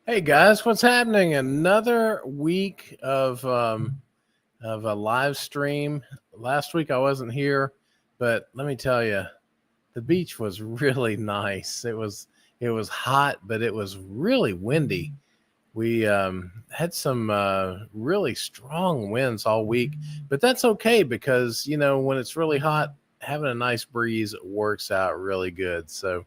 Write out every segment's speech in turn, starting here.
Hey guys, what's happening? Another week of a live stream. Last week I wasn't here, but let me tell you, the beach was really nice. It was hot, but it was really windy. We had some really strong winds all week, but that's okay because when it's really hot, having a nice breeze works out really good. So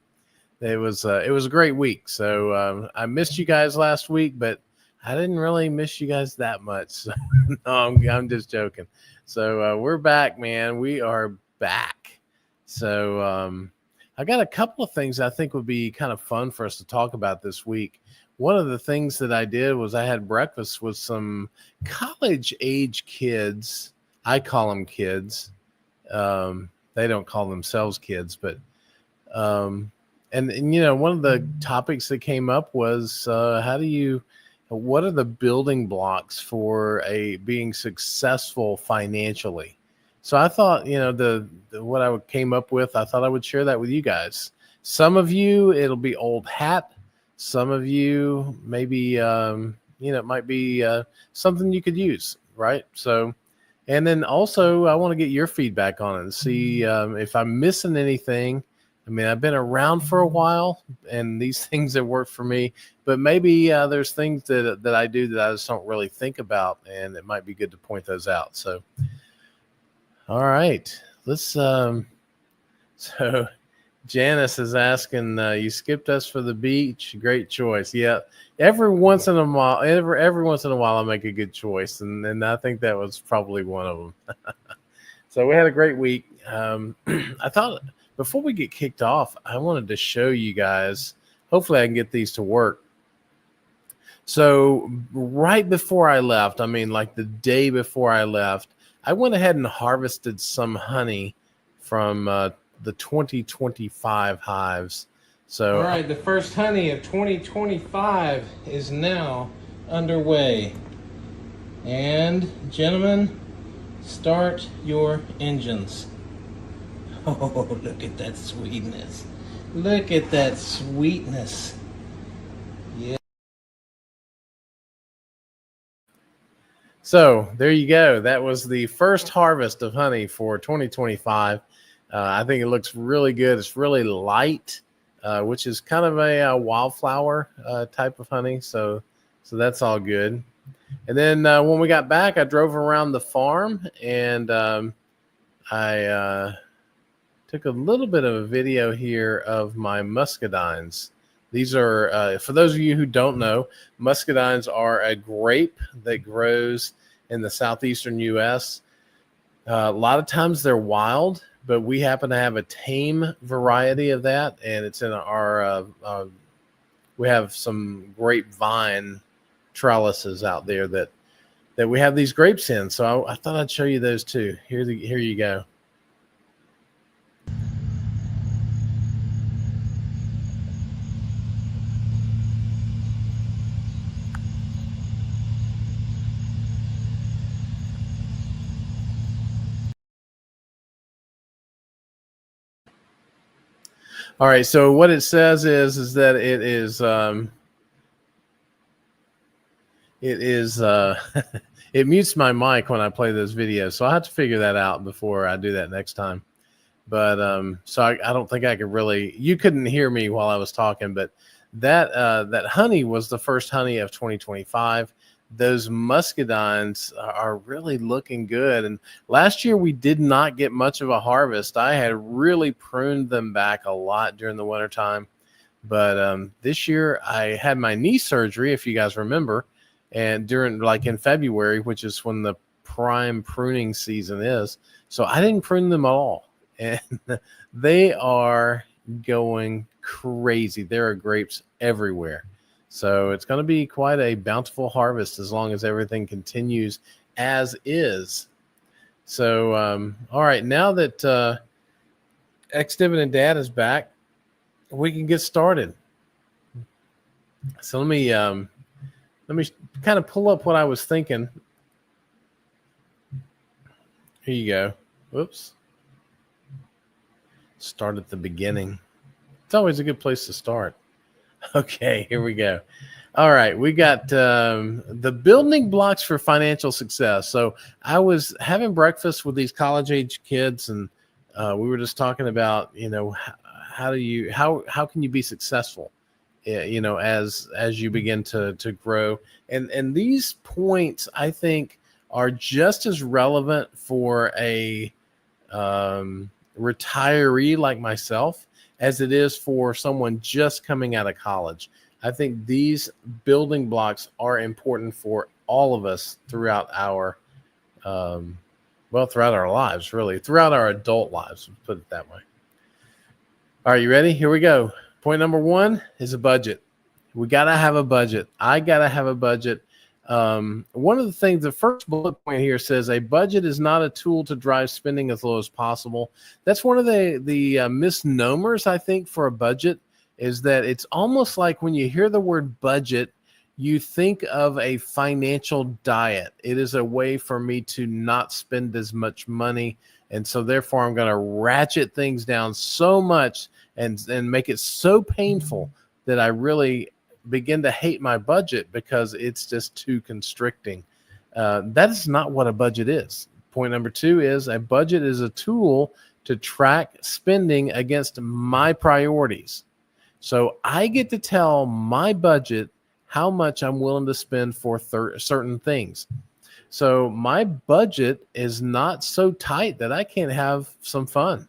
it was a great week. So I missed you guys last week, but I didn't really miss you guys that much. So, no, I'm just joking. So we're back, man. We are back. So I got a couple of things I think would be kind of fun for us to talk about this week. One of the things that I did was I had breakfast with some college age kids. I call them kids. They don't call themselves kids, but um, one of the topics that came up was what are the building blocks for a being successful financially? So I thought, the what came up with, I thought I would share that with you guys. Some of you, it'll be old hat. Some of you, maybe, it might be something you could use, right? So, and then also, I want to get your feedback on it and see if I'm missing anything. I mean, I've been around for a while, and these things have worked for me. But maybe there's things that I do that I just don't really think about, and it might be good to point those out. So, all right, let's. So, Janice is asking, you skipped us for the beach. Great choice. Yeah, every once in a while, every once in a while, I make a good choice, and I think that was probably one of them. So we had a great week. I thought before we get kicked off, I wanted to show you guys. Hopefully, I can get these to work. So right before I left, I mean, like the day before I left, I went ahead and harvested some honey from the 2025 hives. So, all right, the first honey of 2025 is now underway. And gentlemen, start your engines. Oh, look at that sweetness. Look at that sweetness. Yeah. So there you go. That was the first harvest of honey for 2025. I think it looks really good. It's really light, which is kind of a wildflower type of honey. So that's all good. And then when we got back, I drove around the farm and I took a little bit of a video here of my muscadines. These are, for those of you who don't know, muscadines are a grape that grows in the southeastern U.S. A lot of times they're wild, but we happen to have a tame variety of that, and it's in our. We have some grapevine trellises out there that we have these grapes in. So I thought I'd show you those too. Here you go. All right, so what it says is that it is it mutes my mic when I play those videos, so I have to figure that out before I do that next time. But so I don't think I could really. You couldn't hear me while I was talking, but that honey was the first honey of 2025. Those muscadines are really looking good. And last year we did not get much of a harvest. I had really pruned them back a lot during the wintertime. But this year I had my knee surgery, if you guys remember, and during like in February, which is when the prime pruning season is. So I didn't prune them at all. And they are going crazy. There are grapes everywhere. So it's going to be quite a bountiful harvest as long as everything continues as is. So, all right, now that Ex-Dividend Dad is back, we can get started. So let me kind of pull up what I was thinking. Here you go. Whoops. Start at the beginning. It's always a good place to start. Okay, here we go. All right, we got the building blocks for financial success. So I was having breakfast with these college age kids, and we were just talking about, how can you be successful, as you begin to grow, and these points I think are just as relevant for a retiree like myself as it is for someone just coming out of college. I think these building blocks are important for all of us throughout our, throughout our lives, really, throughout our adult lives, put it that way. All right, you ready? Here we go. Point number one is a budget. We got to have a budget. I got to have a budget. One of the things, the first bullet point here says a budget is not a tool to drive spending as low as possible. That's one of the misnomers, I think, for a budget, is that it's almost like when you hear the word budget, you think of a financial diet. It is a way for me to not spend as much money. And so therefore I'm going to ratchet things down so much and make it so painful that I really begin to hate my budget because it's just too constricting. That is not what a budget is. Point number two is a budget is a tool to track spending against my priorities. So I get to tell my budget how much I'm willing to spend for certain things. So my budget is not so tight that I can't have some fun.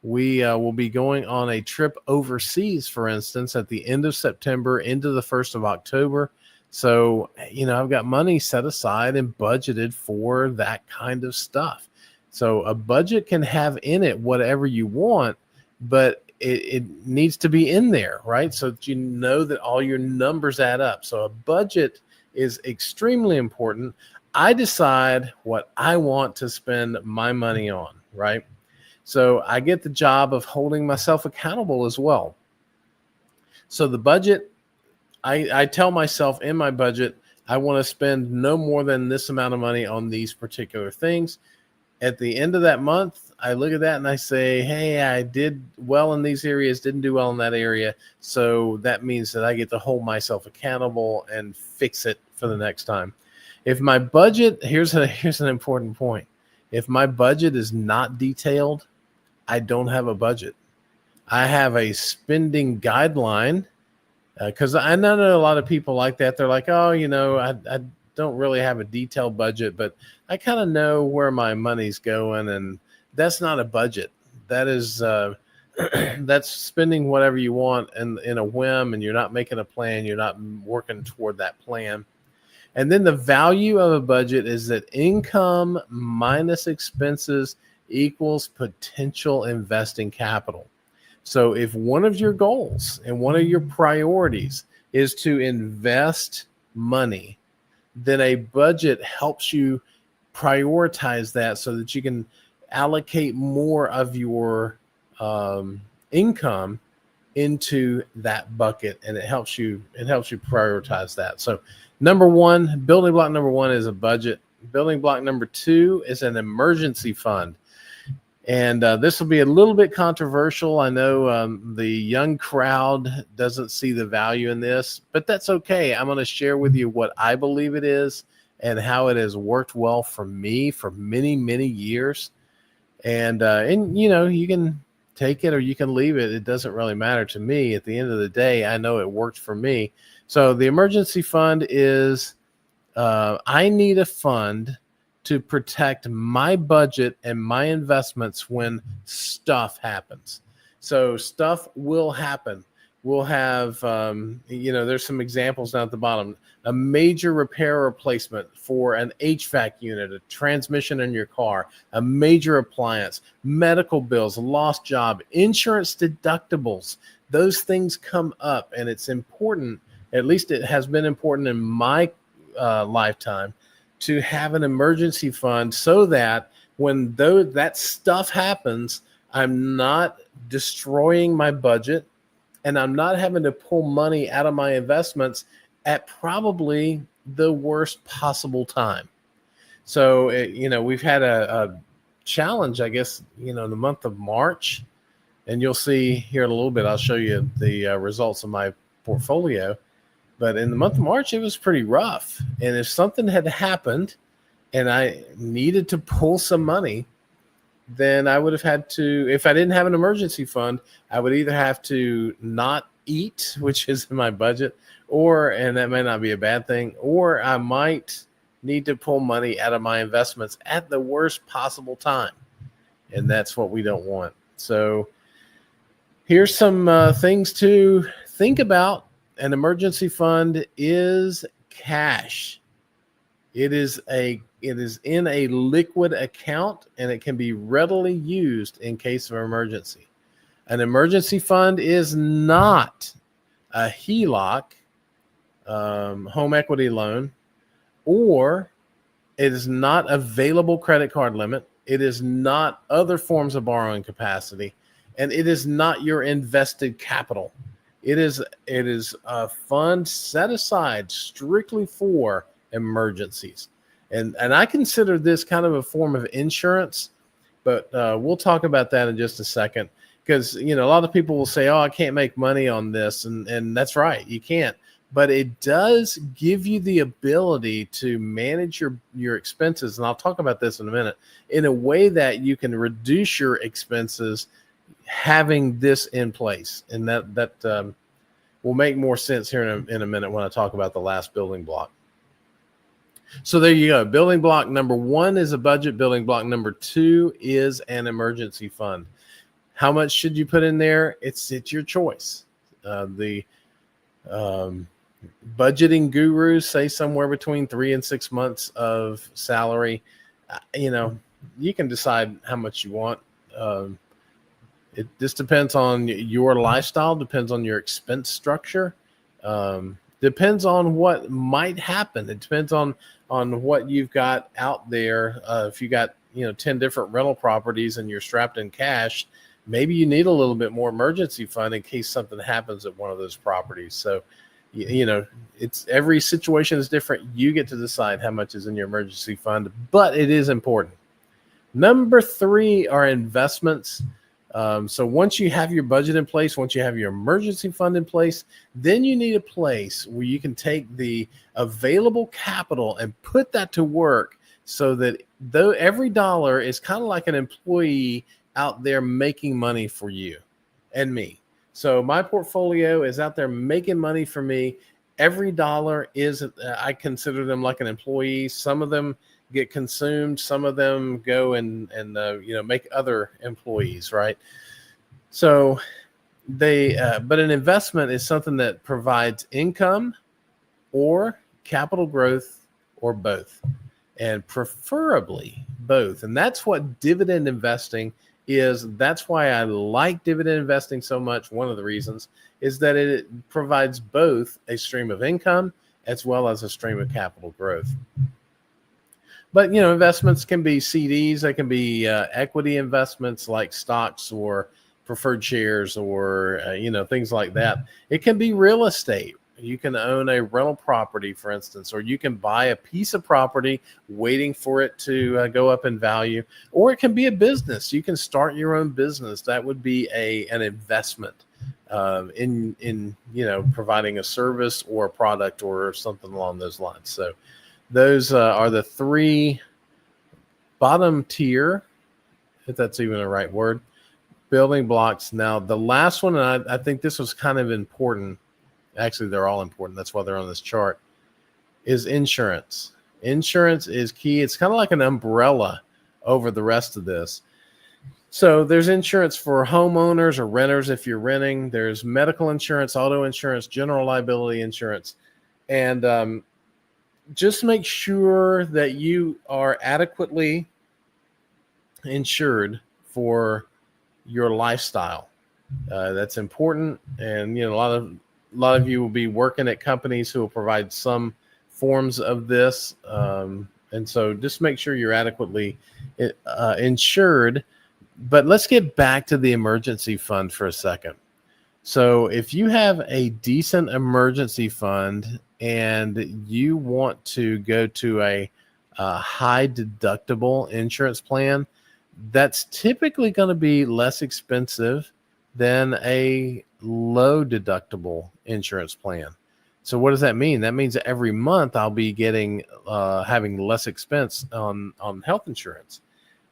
We will be going on a trip overseas, for instance, at the end of September into the 1st of October. So, I've got money set aside and budgeted for that kind of stuff. So a budget can have in it whatever you want, but it needs to be in there, right? So that you know that all your numbers add up. So a budget is extremely important. I decide what I want to spend my money on, right? So I get the job of holding myself accountable as well. So the budget, I tell myself in my budget, I want to spend no more than this amount of money on these particular things. At the end of that month, I look at that and I say, hey, I did well in these areas, didn't do well in that area. So that means that I get to hold myself accountable and fix it for the next time. If my budget, here's an important point. If my budget is not detailed, I don't have a budget. I have a spending guideline because I know a lot of people like that. They're like, oh, I don't really have a detailed budget, but I kind of know where my money's going. And that's not a budget. That is, that's spending whatever you want in a whim, and you're not making a plan. You're not working toward that plan. And then the value of a budget is that income minus expenses equals potential investing capital. So if one of your goals and one of your priorities is to invest money, then a budget helps you prioritize that so that you can allocate more of your income into that bucket, and it helps you prioritize that. So building block number one is a budget. Building block number two is an emergency fund. And this will be a little bit controversial. I know the young crowd doesn't see the value in this, but that's okay. I'm going to share with you what I believe it is and how it has worked well for me for many, many years. And you can take it or you can leave it. It doesn't really matter to me. At the end of the day, I know it worked for me. So the emergency fund is I need a fund to protect my budget and my investments when stuff happens. So stuff will happen. We'll have, there's some examples down at the bottom. A major repair or replacement for an HVAC unit, a transmission in your car, a major appliance, medical bills, lost job, insurance deductibles. Those things come up, and it's important, at least it has been important in my lifetime, to have an emergency fund so that when that stuff happens, I'm not destroying my budget and I'm not having to pull money out of my investments at probably the worst possible time. So, we've had a challenge, I guess, in the month of March, and you'll see here in a little bit, I'll show you the results of my portfolio. But in the month of March, it was pretty rough. And if something had happened and I needed to pull some money, then I would have had to, if I didn't have an emergency fund, I would either have to not eat, which is in my budget, or, and that may not be a bad thing, or I might need to pull money out of my investments at the worst possible time. And that's what we don't want. So here's some things to think about. An emergency fund is cash. It is in a liquid account, and it can be readily used in case of emergency. An emergency fund is not a HELOC, home equity loan, or it is not available credit card limit. It is not other forms of borrowing capacity, and it is not your invested capital. It is a fund set aside strictly for emergencies. And I consider this kind of a form of insurance, but we'll talk about that in just a second. Because, a lot of people will say, oh, I can't make money on this. And that's right, you can't. But it does give you the ability to manage your expenses. And I'll talk about this in a minute, in a way that you can reduce your expenses having this in place. And that will make more sense here in a minute when I talk about the last building block. So there you go. Building block number 1 is a budget. Building block number 2 is an emergency fund. How much should you put in there? It's your choice. The budgeting gurus say somewhere between 3 and 6 months of salary. You can decide how much you want. It just depends on your lifestyle, depends on your expense structure, depends on what might happen. It depends on what you've got out there. If you got 10 different rental properties and you're strapped in cash, maybe you need a little bit more emergency fund in case something happens at one of those properties. So, it's every situation is different. You get to decide how much is in your emergency fund, but it is important. Number 3 are investments. So once you have your budget in place, once you have your emergency fund in place, then you need a place where you can take the available capital and put that to work, so that though every dollar is kind of like an employee out there making money for you and me. So my portfolio is out there making money for me. Every dollar is, I consider them like an employee. Some of them get consumed. Some of them go and make other employees, right? So but an investment is something that provides income or capital growth, or both, and preferably both. And that's what dividend investing is. That's why I like dividend investing so much. One of the reasons is that it provides both a stream of income as well as a stream of capital growth. But, investments can be CDs. They can be equity investments like stocks or preferred shares, or, things like that. It can be real estate. You can own a rental property, for instance, or you can buy a piece of property waiting for it to go up in value, or it can be a business. You can start your own business. That would be an investment in providing a service or a product or something along those lines. So those are the 3 bottom tier, if that's even a right word, building blocks. Now, the last one, and I think this was kind of important. Actually, they're all important. That's why they're on this chart, is insurance. Insurance is key. It's kind of like an umbrella over the rest of this. So there's insurance for homeowners or renters if you're renting. There's medical insurance, auto insurance, general liability insurance. And just make sure that you are adequately insured for your lifestyle. That's important. And, a lot of you will be working at companies who will provide some forms of this. And so just make sure you're adequately insured. But let's get back to the emergency fund for a second. So if you have a decent emergency fund and you want to go to a high deductible insurance plan, that's typically going to be less expensive than a low deductible insurance plan. So what does that mean? That means that every month I'll be getting having less expense on health insurance,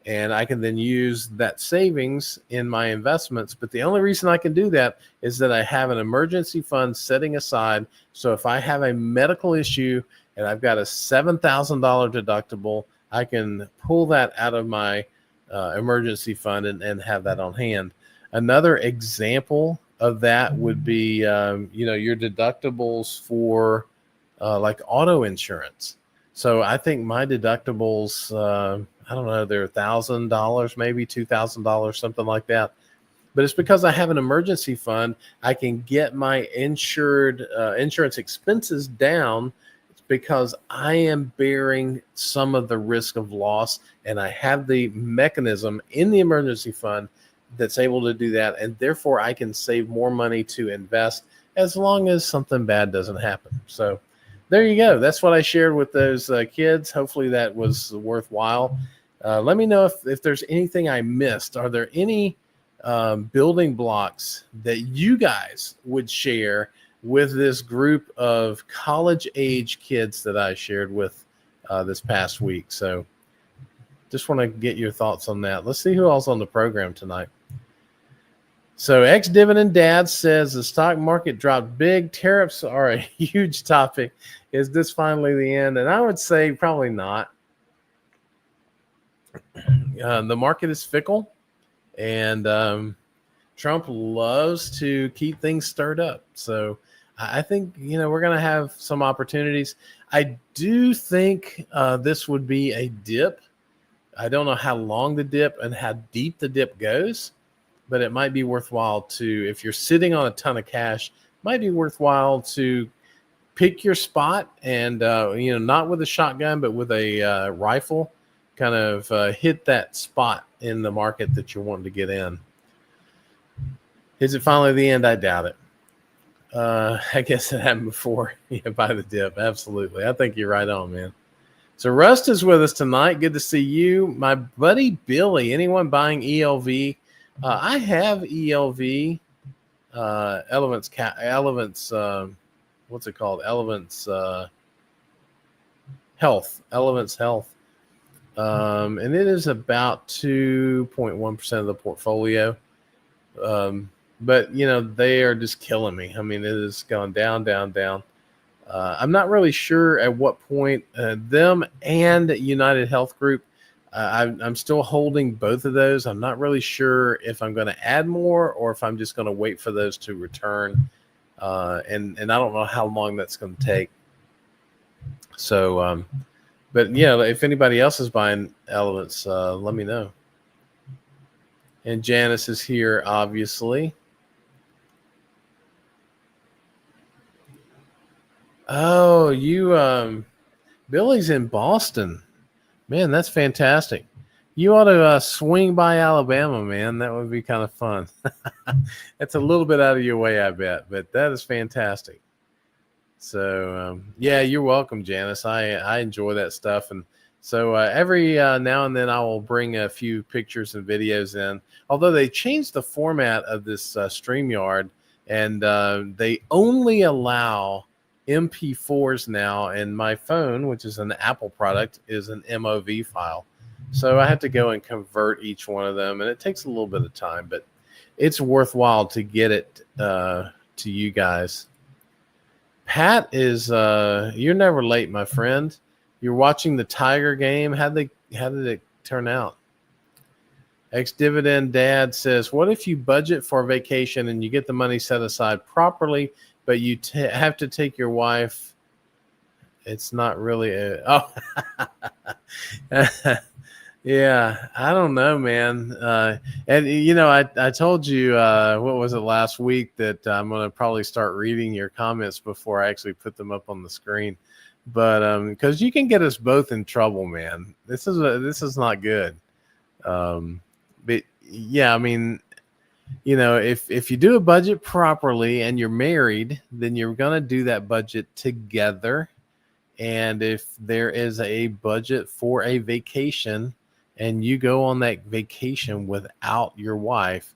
and I can then use that savings in my investments. But the only reason I can do that is that I have an emergency fund setting aside. So if I have a medical issue and I've got a $7,000 deductible, I can pull that out of my emergency fund and have that on hand. Another example of that would be, your deductibles for like auto insurance. So I think my deductibles, I don't know, they're $1,000, maybe $2,000, something like that. But it's because I have an emergency fund. I can get my insurance expenses down because I am bearing some of the risk of loss, and I have the mechanism in the emergency fund that's able to do that, and therefore I can save more money to invest as long as something bad doesn't happen. So there you go. That's what I shared with those kids. Hopefully that was worthwhile. Let me know if there's anything I missed. Are there any building blocks that you guys would share with this group of college age kids that I shared with this past week? So just want to get your thoughts on that. Let's see who else on the program tonight. So ex-dividend dad says the stock market dropped big. Tariffs are a huge topic. Is this finally the end? And I would say probably not. The market is fickle, and Trump loves to keep things stirred up. So I think, we're going to have some opportunities. I do think this would be a dip. I don't know how long the dip and how deep the dip goes, but it might be worthwhile to, if you're sitting on a ton of cash, might be worthwhile to pick your spot and, not with a shotgun, but with a rifle, kind of hit that spot in the market that you're wanting to get in. Is it finally the end? I doubt it. I guess it happened before. By the dip. Absolutely. I think you're right on, man. So Rust is with us tonight. Good to see you. My buddy Billy. Anyone buying ELV? I have ELV. Elements. What's it called? Elements Health. Elements Health. And it is about 2.1% of the portfolio. But they are just killing me. I mean, it has gone down, down, down. I'm not really sure at what point them and United Health Group. I'm still holding both of those. I'm not really sure if I'm going to add more or if I'm just going to wait for those to return. And I don't know how long that's going to take. So, but if anybody else is buying Elements, let me know. And Janice is here, obviously. Oh, Billy's in Boston. Man, that's fantastic. You ought to swing by Alabama, man. That would be kind of fun. That's a little bit out of your way, I bet, but that is fantastic. So, yeah, you're welcome, Janice. I enjoy that stuff. And so every now and then I will bring a few pictures and videos in, although they changed the format of this StreamYard, and they only allow MP4s now, and my phone, which is an Apple product, is an MOV file. So I have to go and convert each one of them, and it takes a little bit of time, but it's worthwhile to get it to you guys. Pat is you're never late, my friend. You're watching the Tiger game. How did it turn out? Ex-dividend dad says, what if you budget for a vacation and you get the money set aside properly, but you have to take your wife? It's not really yeah, I don't know, man. And I told you what was it last week that I'm going to probably start reading your comments before I actually put them up on the screen. But because you can get us both in trouble, man. This is not good. But yeah, I mean, if you do a budget properly and you're married, then you're going to do that budget together. And if there is a budget for a vacation and you go on that vacation without your wife,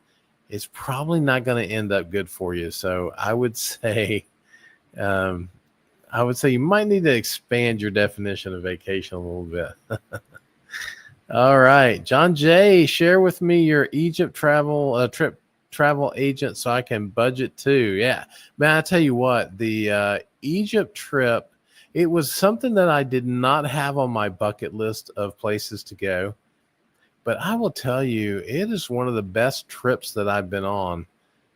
it's probably not going to end up good for you. So I would say I would say you might need to expand your definition of vacation a little bit. All right, John J, share with me your Egypt travel agent so I can budget too. Yeah, man, I tell you what, the Egypt trip, it was something that I did not have on my bucket list of places to go, but I will tell you, it is one of the best trips that I've been on.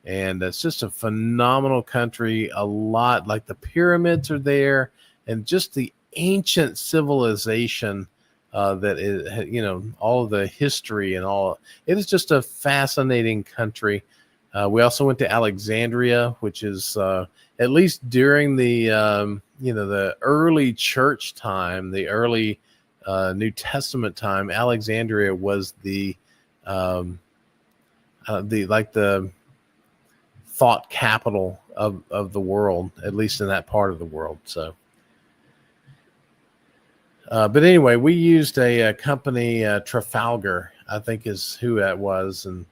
And it's just a phenomenal country. A lot like the pyramids are there, and just the ancient civilization that is, all of the history and all. It is just a fascinating country. We also went to Alexandria, which is at least during the early church time, the early New Testament time. Alexandria was the thought capital of the world, at least in that part of the world. So, but anyway, we used a company, Trafalgar, I think is who that was, and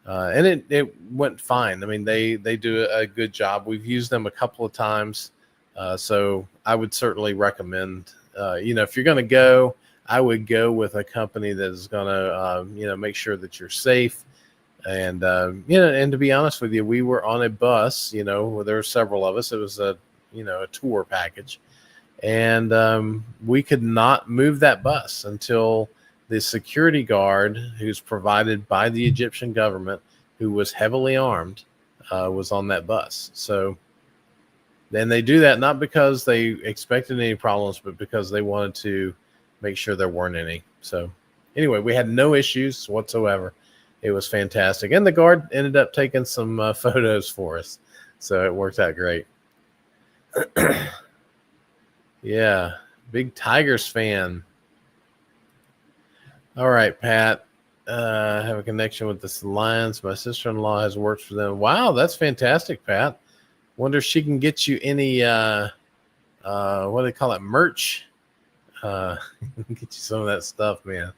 it went fine. I mean, they do a good job. We've used them a couple of times, so I would certainly recommend. If you're going to go, I would go with a company that is going to, make sure that you're safe. And, and to be honest with you, we were on a bus, there were several of us. It was a tour package, and we could not move that bus until the security guard, who's provided by the Egyptian government, who was heavily armed, was on that bus. So then they do that, not because they expected any problems, but because they wanted to make sure there weren't any. So anyway, we had no issues whatsoever. It was fantastic. And the guard ended up taking some photos for us. So it worked out great. Yeah. Big Tigers fan. All right, Pat. I have a connection with the Lions. My sister-in-law has worked for them. Wow, that's fantastic, Pat. Wonder if she can get you any, what do they call it, merch? Get you some of that stuff, man.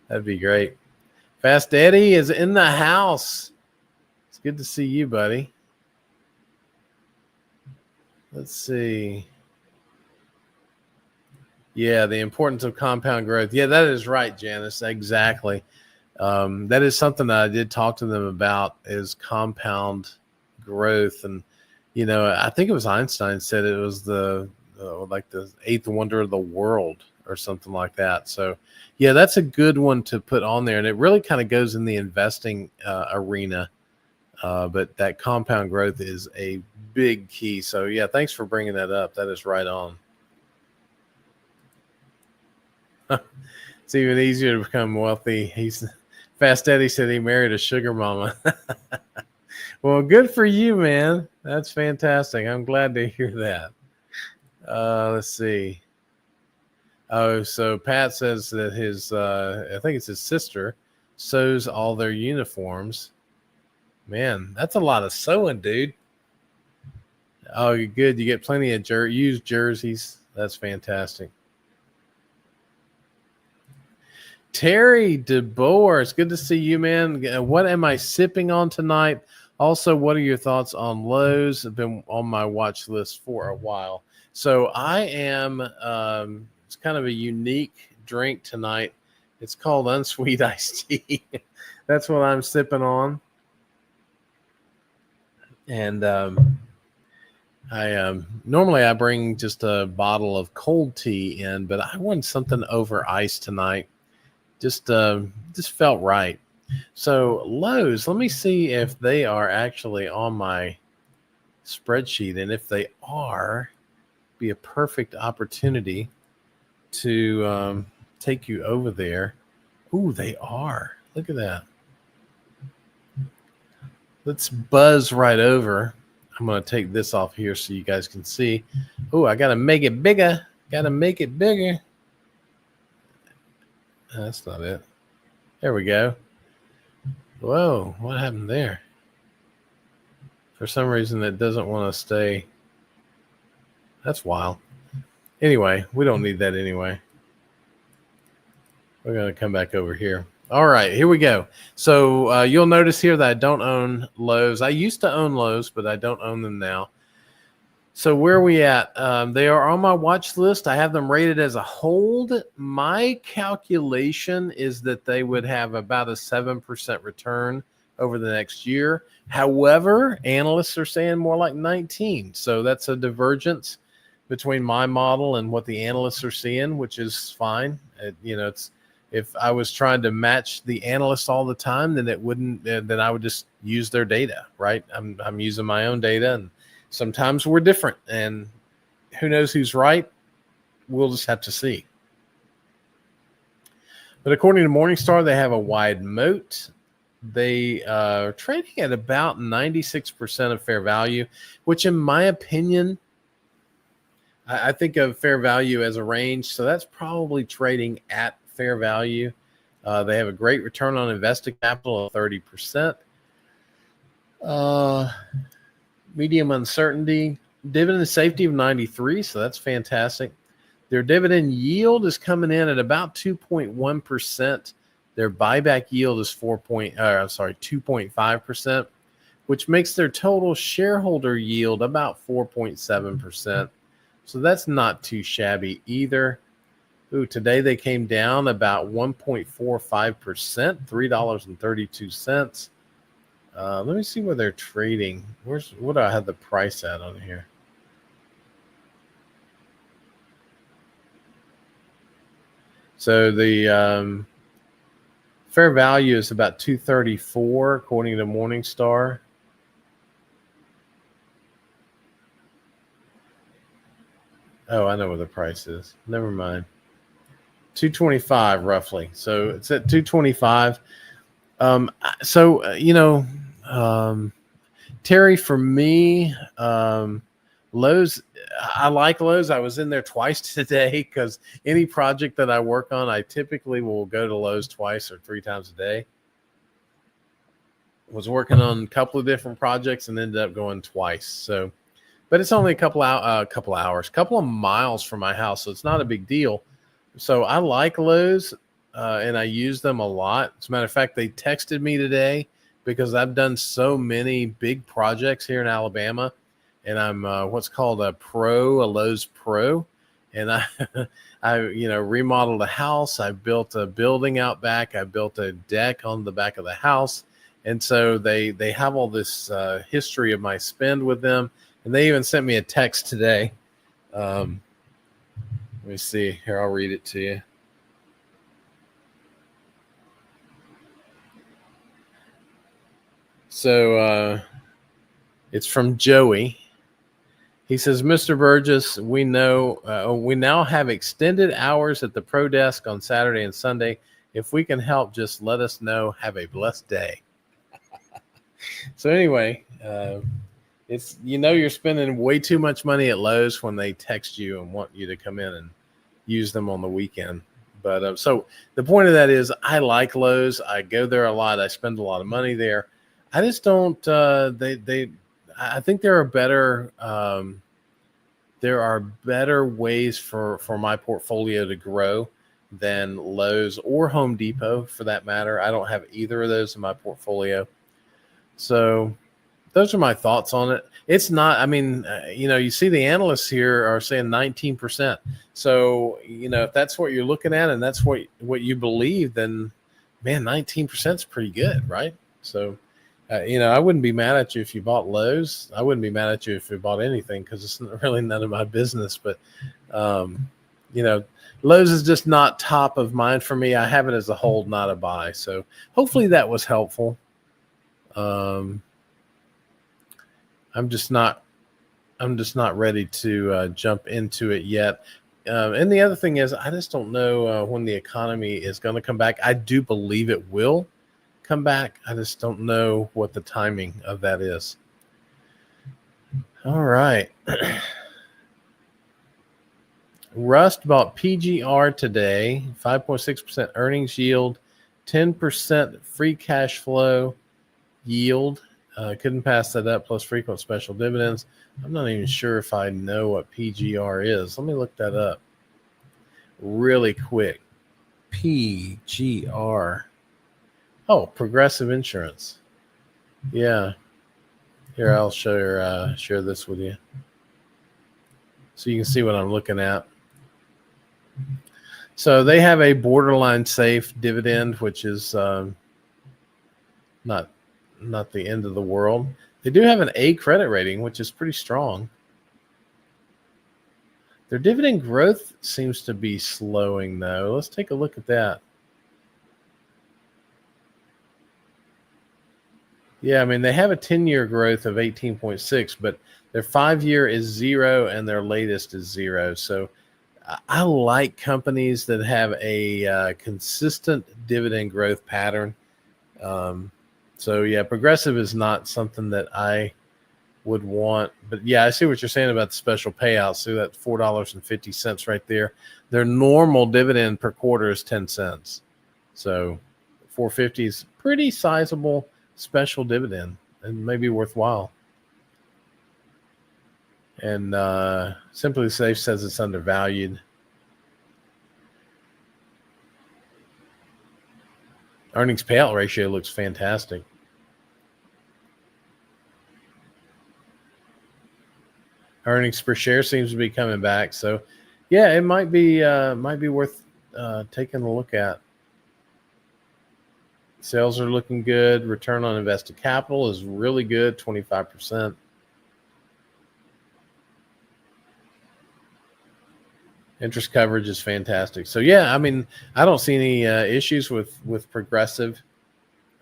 That'd be great. Fast Eddie is in the house. It's good to see you, buddy. Let's see. Yeah, the importance of compound growth. Yeah, that is right, Janice. Exactly. That is something that I did talk to them about, is compound growth. And, I think it was Einstein said it was the eighth wonder of the world or something like that. So, yeah, that's a good one to put on there. And it really kind of goes in the investing arena. But that compound growth is a big key. So, yeah, thanks for bringing that up. That is right on. It's even easier to become wealthy. Fast Eddie said he married a sugar mama. Well, good for you, man. That's fantastic. I'm glad to hear that. Let's see. Oh, so Pat says that his, I think it's his sister, sews all their uniforms. Man, that's a lot of sewing, dude. Oh, you're good. You get plenty of used jerseys. That's fantastic. Terry DeBoer, it's good to see you, man. What am I sipping on tonight? Also, what are your thoughts on Lowe's? I've been on my watch list for a while. So I am, it's kind of a unique drink tonight. It's called unsweet iced tea. That's what I'm sipping on. And normally I bring just a bottle of cold tea in, but I want something over ice tonight. Just felt right. So Lowe's, let me see if they are actually on my spreadsheet, and if they are, be a perfect opportunity to take you over there. Ooh, they are. Look at that. Let's buzz right over. I'm going to take this off here so you guys can see. Oh, I got to make it bigger. Got to make it bigger. That's not it. There we go. Whoa, what happened there? For some reason, it doesn't want to stay. That's wild. Anyway, we don't need that anyway. We're going to come back over here. All right, here we go. So you'll notice here that I don't own Lowe's. I used to own Lowe's, but I don't own them now. So where are we at? They are on my watch list. I have them rated as a hold. My calculation is that they would have about a 7% return over the next year. However, analysts are saying more like 19. So that's a divergence between my model and what the analysts are seeing, which is fine. It's if I was trying to match the analysts all the time, then it wouldn't. Then I would just use their data, right? I'm using my own data, and sometimes we're different, and who knows who's right? We'll just have to see. But according to Morningstar, they have a wide moat. They are trading at about 96% of fair value, which in my opinion, I think of fair value as a range. So that's probably trading at fair value. They have a great return on invested capital of 30%. Medium uncertainty, dividend safety of 93, so that's fantastic. Their dividend yield is coming in at about 2.1%. Their buyback yield is 2.5%, which makes their total shareholder yield about 4.7%. So that's not too shabby either. Ooh, today they came down about 1.45%, $3.32. Let me see where they're trading. What do I have the price at on here? So the fair value is about 234 according to Morningstar. Oh, I know what the price is. Never mind. 225 roughly. So it's at 225. Terry, for me, Lowe's, I like Lowe's. I was in there twice today because any project that I work on, I typically will go to Lowe's twice or 3 times a day. Was working on a couple of different projects and ended up going twice. So, but it's only a couple of miles from my house, so it's not a big deal. So I like Lowe's, and I use them a lot. As a matter of fact, they texted me today because I've done so many big projects here in Alabama, and I'm what's called a Lowe's Pro, and I remodeled a house. I built a building out back. I built a deck on the back of the house, and so they have all this history of my spend with them, and they even sent me a text today. Let me see here. I'll read it to you. So it's from Joey. He says, Mr. Burgess, we now have extended hours at the pro desk on Saturday and Sunday. If we can help, just let us know. Have a blessed day. So anyway, it's you're spending way too much money at Lowe's when they text you and want you to come in and use them on the weekend. But so the point of that is I like Lowe's. I go there a lot. I spend a lot of money there. I just don't. I think there are better ways for my portfolio to grow than Lowe's or Home Depot, for that matter. I don't have either of those in my portfolio. So those are my thoughts on it. It's not, I mean, you see the analysts here are saying 19%. So, if that's what you're looking at and that's what you believe, then man, 19% is pretty good, right? So, I wouldn't be mad at you if you bought Lowe's. I wouldn't be mad at you if you bought anything because it's really none of my business. But, Lowe's is just not top of mind for me. I have it as a hold, not a buy. So hopefully that was helpful. I'm just not ready to jump into it yet. And the other thing is, I just don't know when the economy is going to come back. I do believe it will come back. I just don't know what the timing of that is. All right. Rust bought PGR today, 5.6% earnings yield, 10% free cash flow yield. Couldn't pass that up, plus frequent special dividends. I'm not even sure if I know what PGR is. Let me look that up really quick. PGR. Oh, Progressive Insurance. Yeah. Here, I'll share this with you. so you can see what I'm looking at. So they have a borderline safe dividend, which is not the end of the world. They do have an A credit rating, which is pretty strong. Their dividend growth seems to be slowing, though. Let's take a look at that. Yeah, I mean, they have a 10-year growth of 18.6, but their 5-year is 0 and their latest is 0. So I like companies that have a consistent dividend growth pattern. So yeah, Progressive is not something that I would want, but yeah, I see what you're saying about the special payouts. So that $4.50 right there. Their normal dividend per quarter is 10 cents. So $4.50 is pretty sizable special dividend and maybe worthwhile. And Simply Safe says it's undervalued. Earnings payout ratio looks fantastic. Earnings per share seems to be coming back. So yeah, it might be worth taking a look at. Sales are looking good. Return on invested capital is really good, 25%. Interest coverage is fantastic. So yeah, I mean, I don't see any issues with Progressive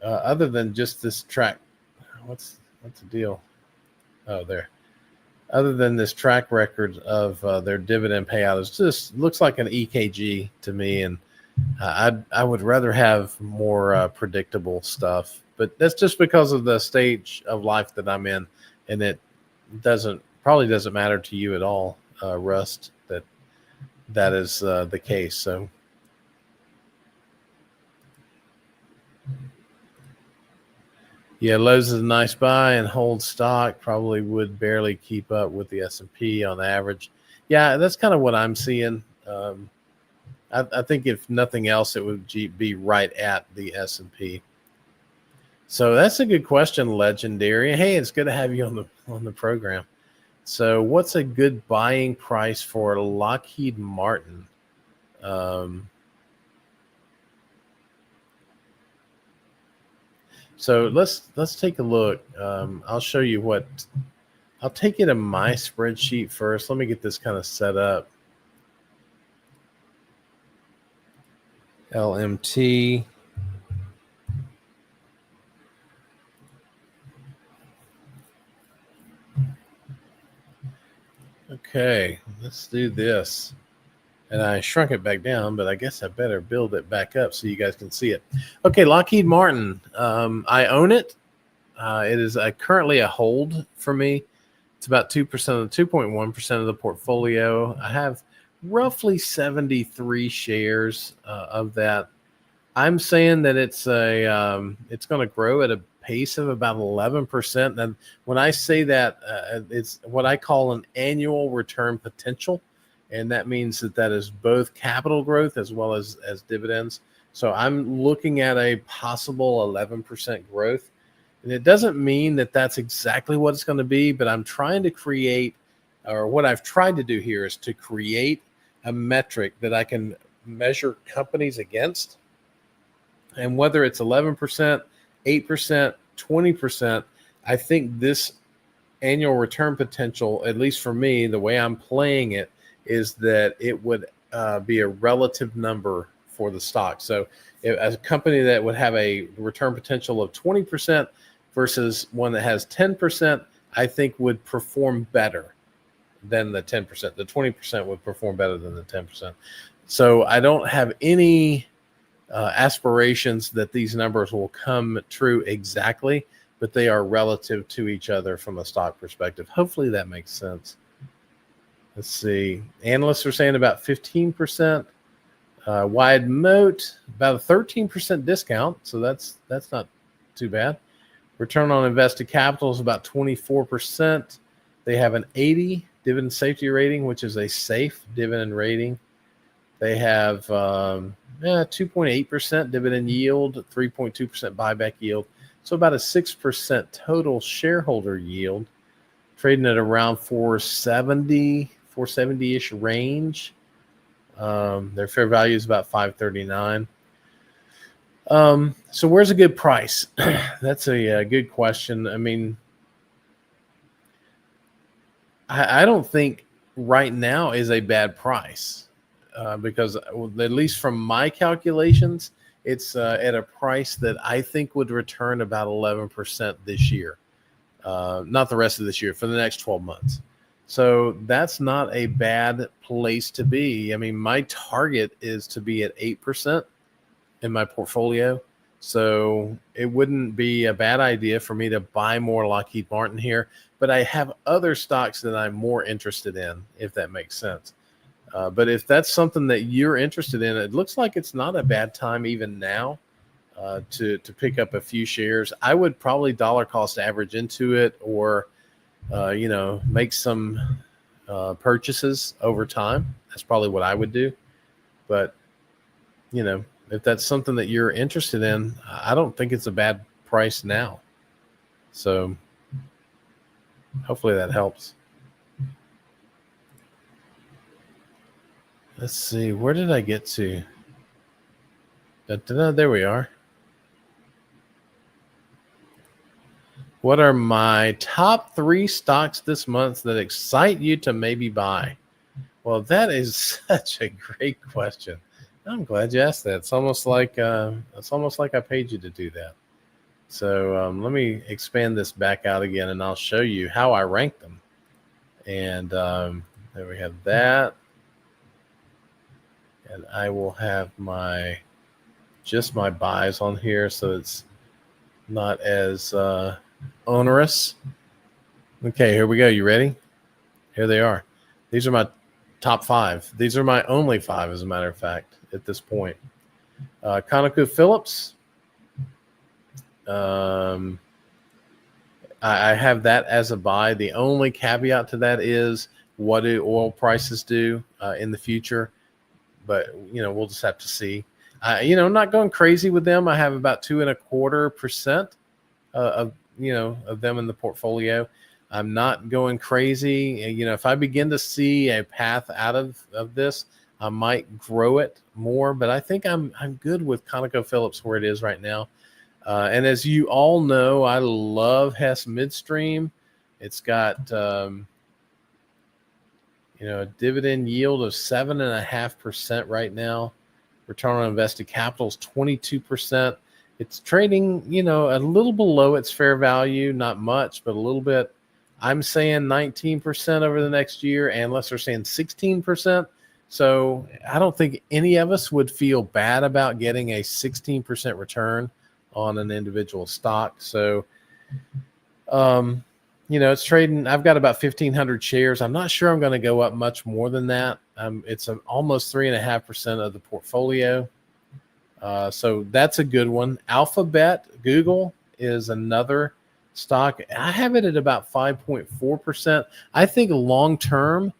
other than just this track. What's the deal? Oh, there. Other than this track record of their dividend payout, it just looks like an EKG to me, and I would rather have more predictable stuff. But that's just because of the stage of life that I'm in, and it probably doesn't matter to you at all, Rust, that is the case. So yeah, Lowe's is a nice buy and hold stock. Probably would barely keep up with the S&P on average. Yeah, that's kind of what I'm seeing. I think if nothing else, it would be right at the S&P. So that's a good question, Legendary. Hey, it's good to have you on the program. So what's a good buying price for Lockheed Martin? So let's take a look. I'll show you what. I'll take it in my spreadsheet first. Let me get this kind of set up. LMT. Okay, let's do this. And I shrunk it back down, but I guess I better build it back up so you guys can see it. Okay, Lockheed Martin. I own it. It is currently a hold for me. It's about 2% of the 2.1% of the portfolio. I have roughly 73 shares of that. I'm saying that it's going to grow at a pace of about 11%. And when I say that, it's what I call an annual return potential. And that means that is both capital growth as well as dividends. So I'm looking at a possible 11% growth. And it doesn't mean that that's exactly what it's going to be, but I'm trying to create, or what I've tried to do here is to create a metric that I can measure companies against. And whether it's 11%, 8%, 20%, I think this annual return potential, at least for me, the way I'm playing it, is that it would be a relative number for the stock. So as a company that would have a return potential of 20% versus one that has 10%, I think would perform better than the 10%. The 20% would perform better than the 10%. So I don't have any aspirations that these numbers will come true exactly, but they are relative to each other from a stock perspective. Hopefully that makes sense. Let's see. Analysts are saying about 15%. Wide moat, about a 13% discount. So that's not too bad. Return on invested capital is about 24%. They have an 80 dividend safety rating, which is a safe dividend rating. They have 2.8% dividend yield, 3.2% buyback yield. So about a 6% total shareholder yield, trading at around 470, 470-ish range. Their fair value is about 539. So where's a good price? That's a good question. I mean, I don't think right now is a bad price because at least from my calculations, it's at a price that I think would return about 11% this year. Not the rest of this year, for the next 12 months. So that's not a bad place to be. I mean, my target is to be at 8% in my portfolio. So it wouldn't be a bad idea for me to buy more Lockheed Martin here, but I have other stocks that I'm more interested in, if that makes sense. But if that's something that you're interested in, it looks like it's not a bad time even now to pick up a few shares. I would probably dollar cost average into it, or make some purchases over time. That's probably what I would do. But if that's something that you're interested in, I don't think it's a bad price now. So hopefully that helps. Let's see, where did I get to? There we are. What are my top 3 stocks this month that excite you to maybe buy? Well, that is such a great question. I'm glad you asked that. It's almost like I paid you to do that. So let me expand this back out again, and I'll show you how I rank them. And there we have that. And I will have just my buys on here, so it's not as onerous. Okay, here we go. You ready? Here they are. These are my top 5. These are my only 5, as a matter of fact, at this point. ConocoPhillips. I have that as a buy. The only caveat to that is, what do oil prices do in the future? But we'll just have to see. I'm not going crazy with them. I have about 2.25% of them in the portfolio. I'm not going crazy. If I begin to see a path out of this, I might grow it more. But I think I'm good with ConocoPhillips where it is right now. And as you all know, I love Hess Midstream. It's got a dividend yield of 7.5% right now. Return on invested capital is 22%. It's trading, a little below its fair value, not much, but a little bit. I'm saying 19% over the next year, analysts are saying 16%. So I don't think any of us would feel bad about getting a 16% return on an individual stock. So, it's trading. I've got about 1,500 shares. I'm not sure I'm going to go up much more than that. It's almost 3.5% of the portfolio. So that's a good one. Alphabet, Google, is another stock. I have it at about 5.4%. I think long term,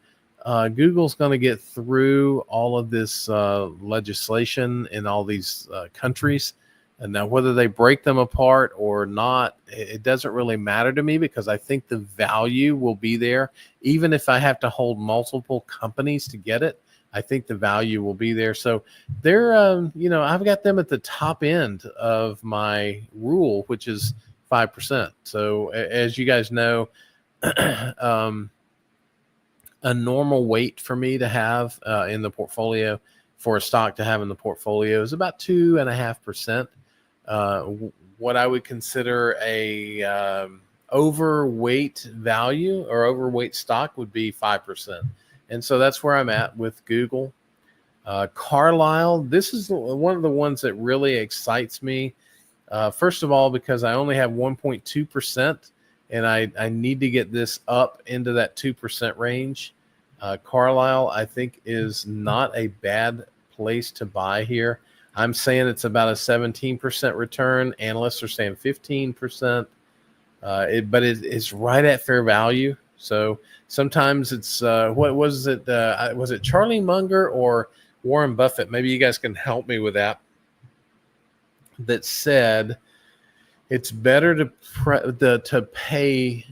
Google's going to get through all of this legislation in all these countries. And now whether they break them apart or not, it doesn't really matter to me, because I think the value will be there. Even if I have to hold multiple companies to get it, I think the value will be there. So they're, I've got them at the top end of my rule, which is 5%. So as you guys know, a normal weight for me to have in the portfolio, for a stock to have in the portfolio, is about 2.5%. What I would consider a overweight value or overweight stock would be 5%. And so that's where I'm at with Google. Carlisle, this is one of the ones that really excites me. First of all, because I only have 1.2%, and I need to get this up into that 2% range. Carlisle, I think, is not a bad place to buy here. I'm saying it's about a 17% return. Analysts are saying 15%. But it's right at fair value. So sometimes it's what was it? Was it Charlie Munger or Warren Buffett? Maybe you guys can help me with that. That said, it's better to pay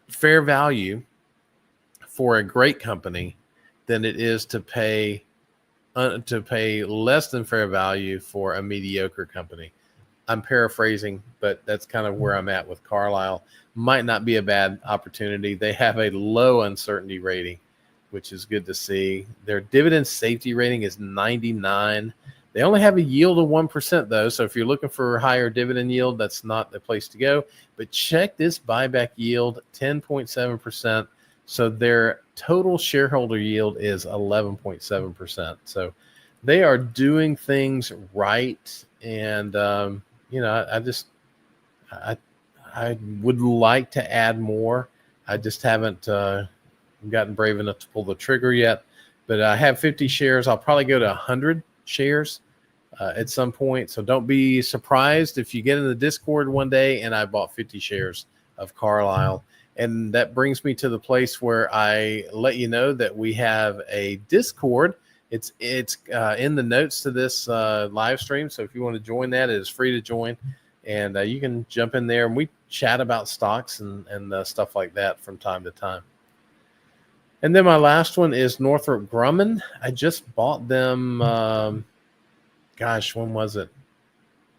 fair value for a great company than it is to pay less than fair value for a mediocre company. I'm paraphrasing, but that's kind of where I'm at with Carlisle. Might not be a bad opportunity. They have a low uncertainty rating, which is good to see. Their dividend safety rating is 99. They only have a yield of 1%, though. So if you're looking for higher dividend yield, that's not the place to go. But check this buyback yield, 10.7%. So their total shareholder yield is 11.7%. So they are doing things right. And, I would like to add more. I just haven't gotten brave enough to pull the trigger yet. But I have 50 shares. I'll probably go to 100 shares at some point. So don't be surprised if you get in the Discord one day and I bought 50 shares of Carlisle. And that brings me to the place where I let you know that we have a Discord. It's in the notes to this live stream. So if you want to join that, it is free to join. And you can jump in there and we chat about stocks and stuff like that from time to time. And then my last one is Northrop Grumman. I just bought them, when was it?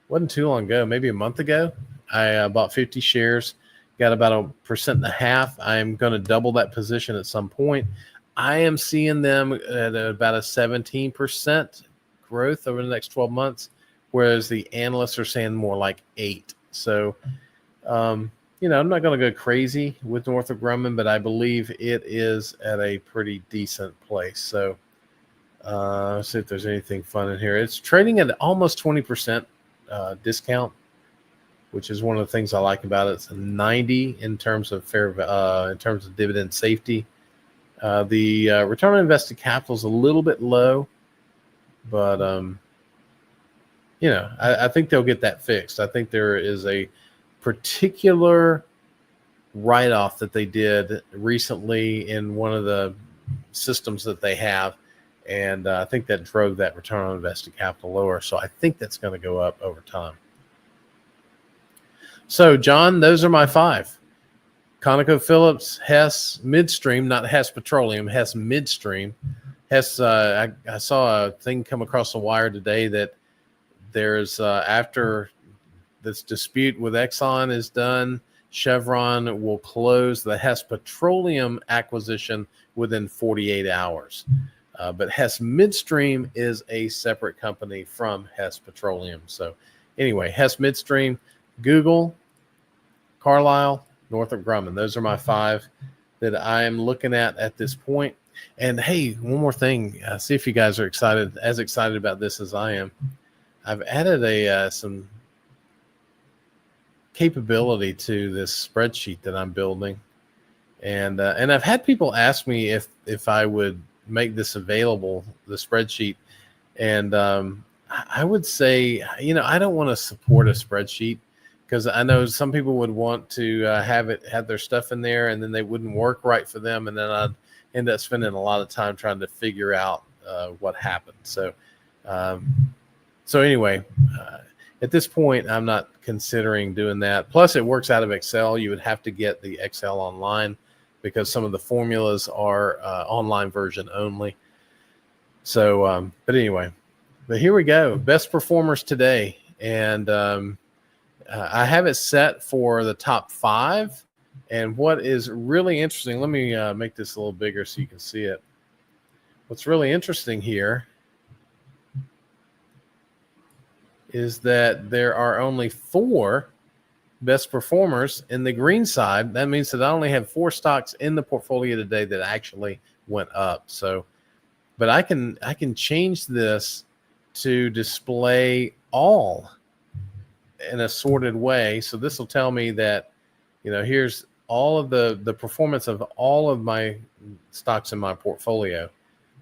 Wasn't too long ago, maybe a month ago. I bought 50 shares, got about 1.5%. I'm going to double that position at some point. I am seeing them at about a 17% growth over the next 12 months, whereas the analysts are saying more like 8. So, I'm not going to go crazy with Northrop Grumman, but I believe it is at a pretty decent place. So, let's see if there's anything fun in here. It's trading at almost 20% discount, which is one of the things I like about it. It's a 90 in terms of in terms of dividend safety. The return on invested capital is a little bit low, but I think they'll get that fixed. I think there is a particular write-off that they did recently in one of the systems that they have, and I think that drove that return on invested capital lower. So I think that's going to go up over time. So, John, those are my 5. ConocoPhillips, Hess Midstream, not Hess Petroleum, Hess Midstream. Hess, I saw a thing come across the wire today that there's after this dispute with Exxon is done, Chevron will close the Hess Petroleum acquisition within 48 hours. But Hess Midstream is a separate company from Hess Petroleum. So anyway, Hess Midstream, Google, Carlisle, Northrop Grumman. Those are my 5 that I am looking at this point. And hey, one more thing. See if you guys are as excited about this as I am. I've added some capability to this spreadsheet that I'm building, and I've had people ask me if I would make this available, the spreadsheet, and I would say, I don't want to support a spreadsheet, because I know some people would want to have their stuff in there, and then they wouldn't work right for them, and then I'd end up spending a lot of time trying to figure out what happened. So anyway, at this point, I'm not considering doing that. Plus, it works out of Excel. You would have to get the Excel online because some of the formulas are online version only. So, but anyway, here we go. Best performers today. And I have it set for the top 5. And what is really interesting, let me make this a little bigger so you can see it. What's really interesting here is that there are only 4 best performers in the green side. That means that I only have 4 stocks in the portfolio today that actually went up. So, but I can change this to display all in a sorted way. So this will tell me that, here's all of the performance of all of my stocks in my portfolio.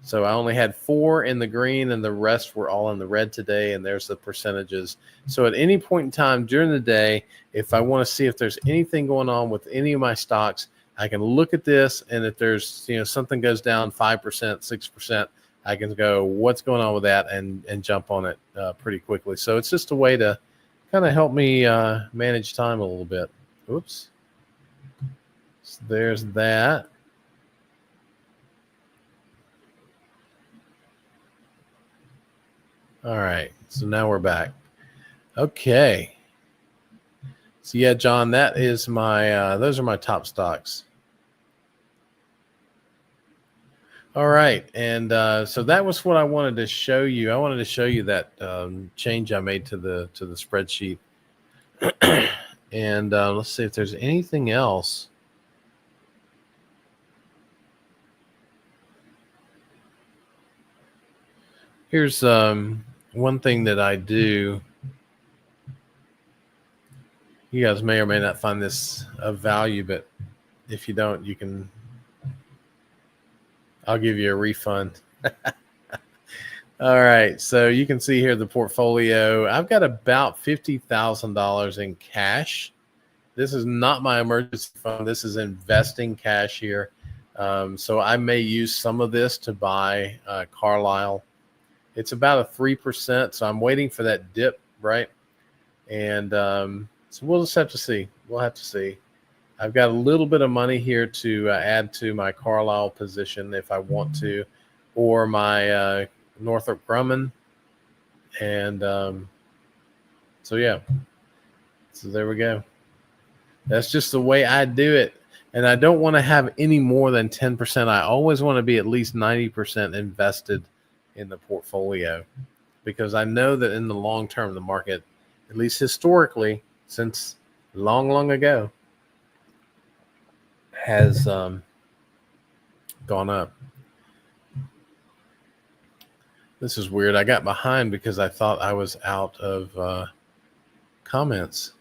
So I only had 4 in the green and the rest were all in the red today. And there's the percentages. So at any point in time during the day, if I want to see if there's anything going on with any of my stocks, I can look at this. And if there's, something goes down 5%, 6%, I can go, what's going on with that, and jump on it pretty quickly. So it's just a way to kind of help me manage time a little bit. Oops. So there's that. All right. So now we're back. Okay. So yeah, John, that is my those are my top stocks. All right, and so that was what I wanted to show you. I wanted to show you that change I made to the spreadsheet, and let's see if there's anything else. Here's one thing that I do. You guys may or may not find this of value, but if you don't, you can. I'll give you a refund. All right, so you can see here the portfolio. I've got about $50,000 in cash. This is not my emergency fund. This is investing cash here. So I may use some of this to buy Carlisle. It's about a 3%. So I'm waiting for that dip, right? And so we'll just have to see. We'll have to see. I've got a little bit of money here to add to my Carlisle position if I want to, or my Northrop Grumman. And so, yeah. So there we go. That's just the way I do it. And I don't want to have any more than 10%. I always want to be at least 90% invested in the portfolio, because I know that in the long term, the market, at least historically, since long ago, has gone up. This is weird. I got behind because I thought I was out of comments.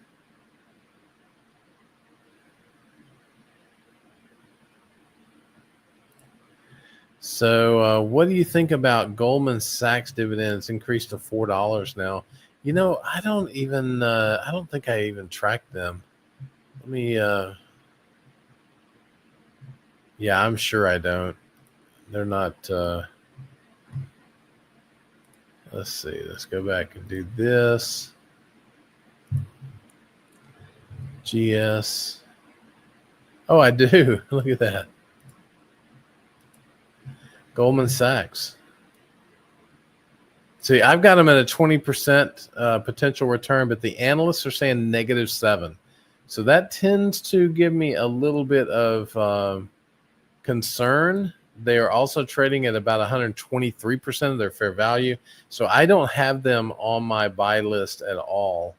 So what do you think about Goldman Sachs dividends increased to $4 now? You know, I don't think I even tracked them. Let me, yeah, I'm sure I don't. They're not, let's see, let's go back and do this. GS. Oh, I do. Look at that. Goldman Sachs. See, I've got them at a 20% potential return, but the analysts are saying -7. So that tends to give me a little bit of concern. They are also trading at about 123% of their fair value. So I don't have them on my buy list at all.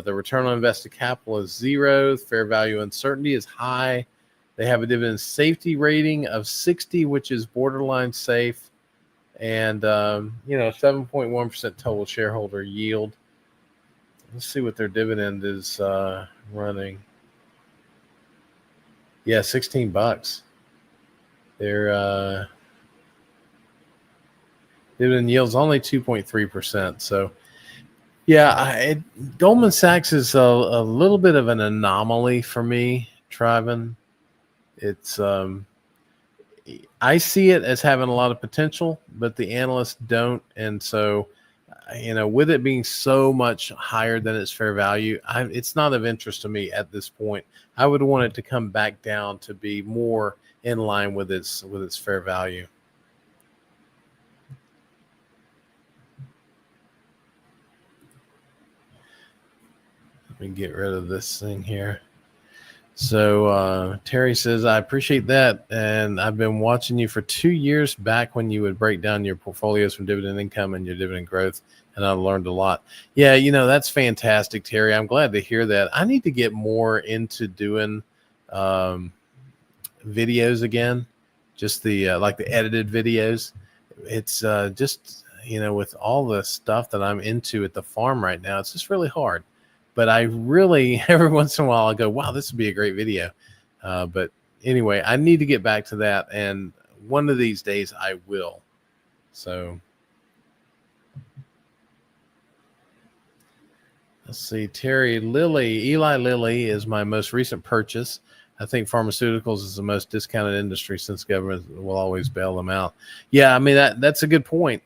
The return on invested capital is 0. Fair value uncertainty is high. They have a dividend safety rating of 60, which is borderline safe. And, 7.1% total shareholder yield. Let's see what their dividend is running. Yeah, $16. Their dividend yield's only 2.3%. So, yeah, Goldman Sachs is a little bit of an anomaly for me, Trivan. It's I see it as having a lot of potential, but the analysts don't. And so, with it being so much higher than its fair value, it's not of interest to me at this point. I would want it to come back down to be more in line with its fair value. Let me get rid of this thing here. So Terry says, I appreciate that. And I've been watching you for 2 years back when you would break down your portfolios from dividend income and your dividend growth. And I learned a lot. Yeah, that's fantastic, Terry. I'm glad to hear that. I need to get more into doing videos again, just the like the edited videos. It's just, with all the stuff that I'm into at the farm right now, it's just really hard. But I really, every once in a while, I go, wow, this would be a great video. But anyway, I need to get back to that. And one of these days I will. So let's see. Eli Lilly is my most recent purchase. I think pharmaceuticals is the most discounted industry since government will always bail them out. Yeah, I mean, that's a good point.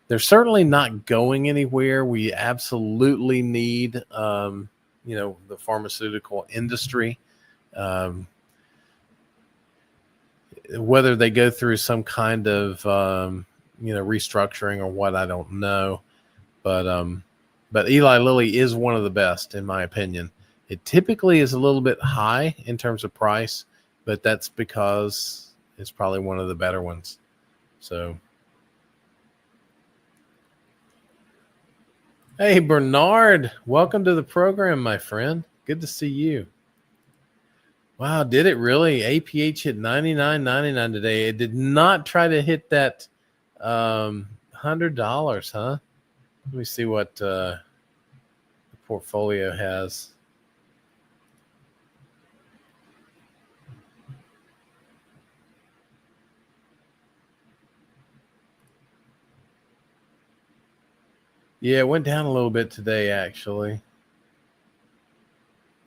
They're certainly not going anywhere. We absolutely need, the pharmaceutical industry. Whether they go through some kind of, restructuring or what, I don't know. But Eli Lilly is one of the best, in my opinion. It typically is a little bit high in terms of price, but that's because it's probably one of the better ones. So, hey, Bernard, welcome to the program, my friend. Good to see you. Wow, did it really? APH hit 99.99 today. It did not try to hit that $100, huh? Let me see what the portfolio has. Yeah, it went down a little bit today, actually.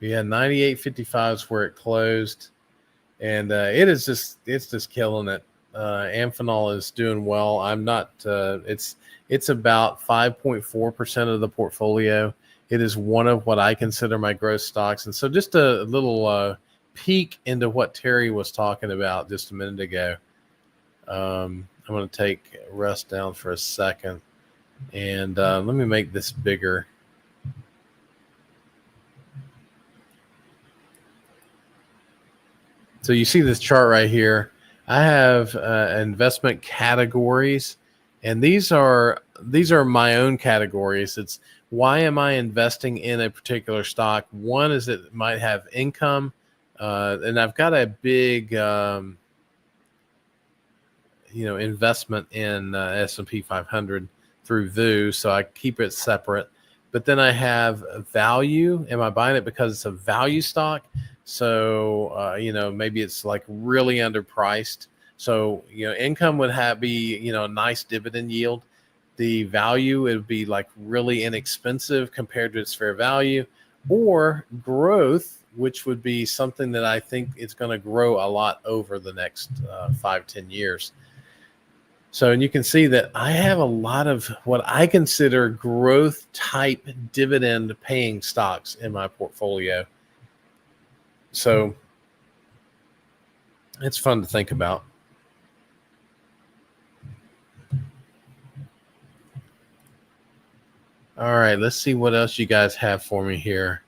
Yeah, 98.55 is where it closed, and it's just killing it. Amphenol is doing well. I'm not. It's about 5.4% of the portfolio. It is one of what I consider my growth stocks, and so just a little peek into what Terry was talking about just a minute ago. I'm going to take Russ down for a second, and let me make this bigger. So you see this chart right here. I have investment categories, and these are my own categories. It's why am I investing in a particular stock? One is it might have income, and I've got a big investment in S&P 500 through VU, so I keep it separate. But then I have value. Am I buying it because it's a value stock? So maybe it's like really underpriced. So income would be a nice dividend yield. The value, it would be like really inexpensive compared to its fair value, or growth, which would be something that I think it's going to grow a lot over the next 5-10 years. So, and you can see that I have a lot of what I consider growth type dividend paying stocks in my portfolio. So it's fun to think about. All right, let's see what else you guys have for me here.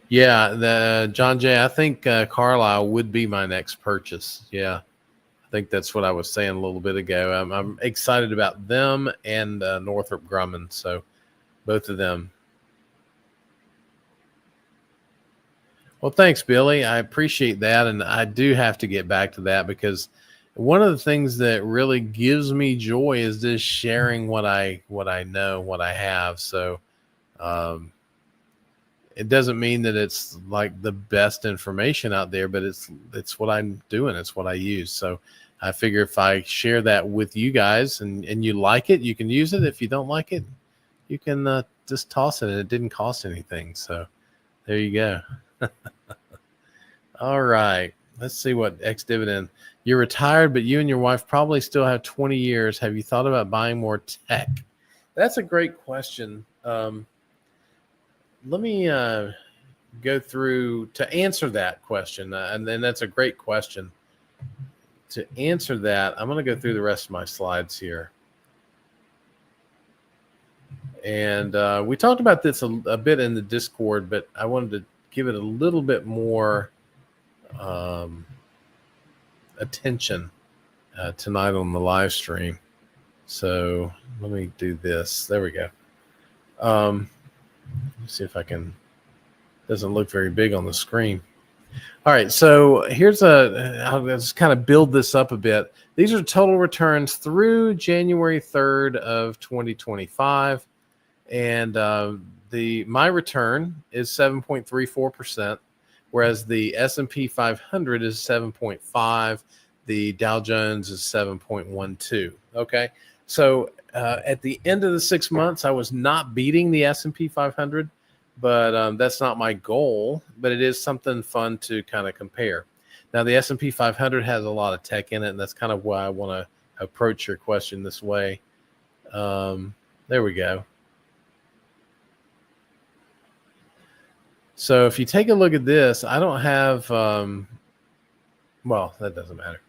Yeah, the John Jay, I think Carlisle would be my next purchase. Yeah, I think that's what I was saying a little bit ago. I'm excited about them and Northrop Grumman. So both of them. Well, thanks, Billy. I appreciate that, and I do have to get back to that because one of the things that really gives me joy is just sharing what I know, what I have. So. It doesn't mean that it's like the best information out there, but it's what I'm doing. It's what I use. So I figure if I share that with you guys and you like it, you can use it. If you don't like it, you can just toss it. And it didn't cost anything. So there you go. All right. Let's see what ex-dividend. You're retired, but you and your wife probably still have 20 years. Have you thought about buying more tech? That's a great question. Let me go through to answer that question. And then that's a great question. To answer that, I'm going to go through the rest of my slides here. And we talked about this a bit in the Discord, but I wanted to give it a little bit more attention tonight on the live stream. So let me do this. There we go. Let's see if I can. Doesn't look very big on the screen. All right, so I'll just kind of build this up a bit. These are total returns through January 3rd of 2025, and my return is 7.34%, whereas the S&P 500 is 7.5, the Dow Jones is 7.12. Okay, so at the end of the 6 months, I was not beating the S&P 500. But that's not my goal, but it is something fun to kind of compare. Now, the S&P 500 has a lot of tech in it, and that's kind of why I want to approach your question this way. There we go. So if you take a look at this, I don't have, well, that doesn't matter.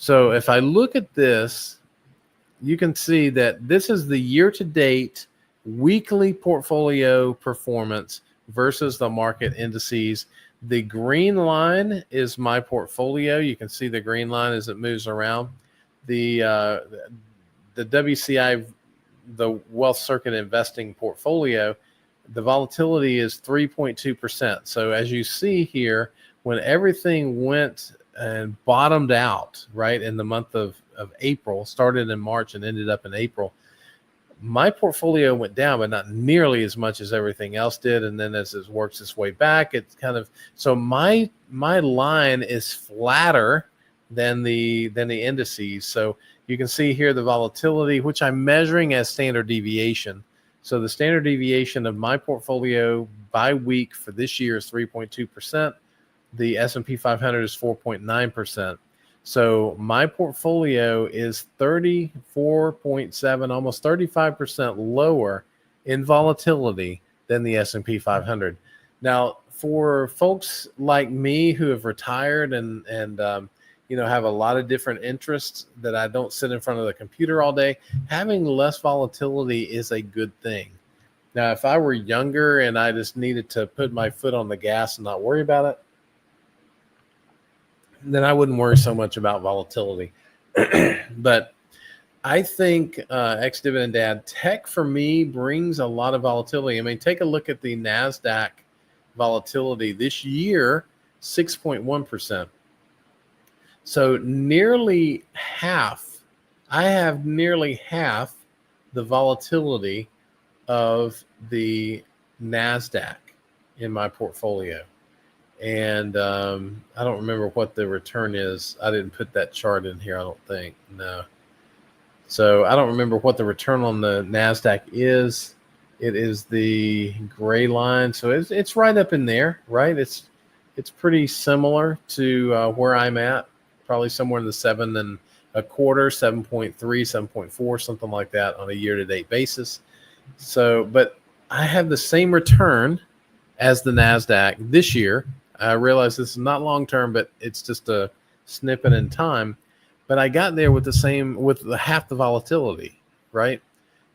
So if I look at this, you can see that this is the year-to-date weekly portfolio performance versus the market indices. The green line is my portfolio. You can see the green line as it moves around. The WCI, the Wealth Circuit Investing portfolio, the volatility is 3.2%. So as you see here, when everything went and bottomed out, right, in the month of April, started in March and ended up in April, my portfolio went down, but not nearly as much as everything else did. And then as it works its way back, it's kind of, so my line is flatter than the indices. So you can see here the volatility, which I'm measuring as standard deviation. So the standard deviation of my portfolio by week for this year is 3.2%. The S&P 500 is 4.9%. So my portfolio is 34.7, almost 35% lower in volatility than the S&P 500. Now, for folks like me who have retired and have a lot of different interests that I don't sit in front of the computer all day, having less volatility is a good thing. Now, if I were younger and I just needed to put my foot on the gas and not worry about it, then I wouldn't worry so much about volatility. But I think ex-dividend dad, tech for me brings a lot of volatility. I mean, take a look at the NASDAQ volatility this year, 6.1%. So nearly half, I have nearly half the volatility of the NASDAQ in my portfolio. And I don't remember what the return is. I didn't put that chart in here, I don't think. No. So I don't remember what the return on the NASDAQ is. It is the gray line. So it's right up in there, right? It's pretty similar to where I'm at. Probably somewhere in the 7.25, 7.3, 7.4, something like that on a year-to-date basis. So, but I have the same return as the NASDAQ this year. I realize this is not long-term, but it's just a snippet in time. But I got there with half the volatility, right?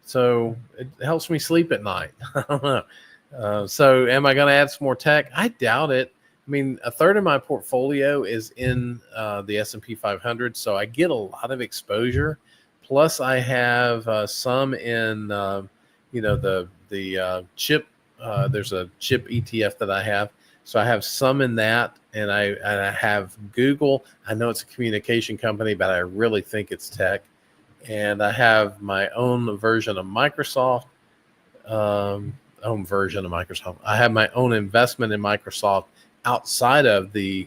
So it helps me sleep at night. I don't know. So am I going to add some more tech? I doubt it. I mean, a third of my portfolio is in the S&P 500, so I get a lot of exposure. Plus, I have some in, the chip. There's a chip ETF that I have. So I have some in that, and I have Google. I know it's a communication company, but I really think it's tech. And I have my own version of Microsoft. I have my own investment in Microsoft outside of the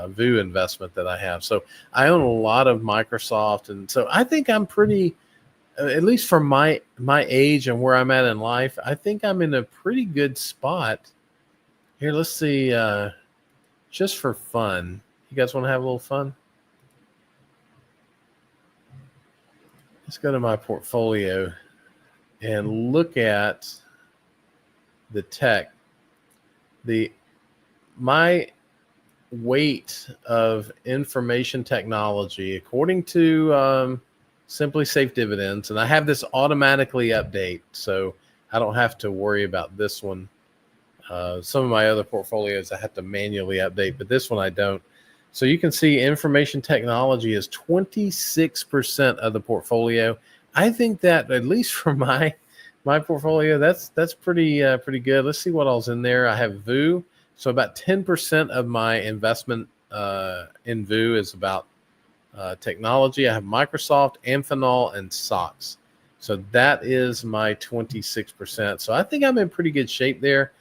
VU investment that I have. So I own a lot of Microsoft, and so I think I'm pretty, at least for my age and where I'm at in life, I think I'm in a pretty good spot. Here, let's see, just for fun. You guys want to have a little fun? Let's go to my portfolio and look at the tech. My weight of information technology, according to Simply Safe Dividends, and I have this automatically update, so I don't have to worry about this one. Some of my other portfolios I have to manually update, but this one I don't. So you can see information technology is 26% of the portfolio. I think that, at least for my portfolio, that's pretty good. Let's see what else in there. I have VU. So about 10% of my investment in VU is about technology. I have Microsoft, Amphenol, and SOX. So that is my 26%. So I think I'm in pretty good shape there.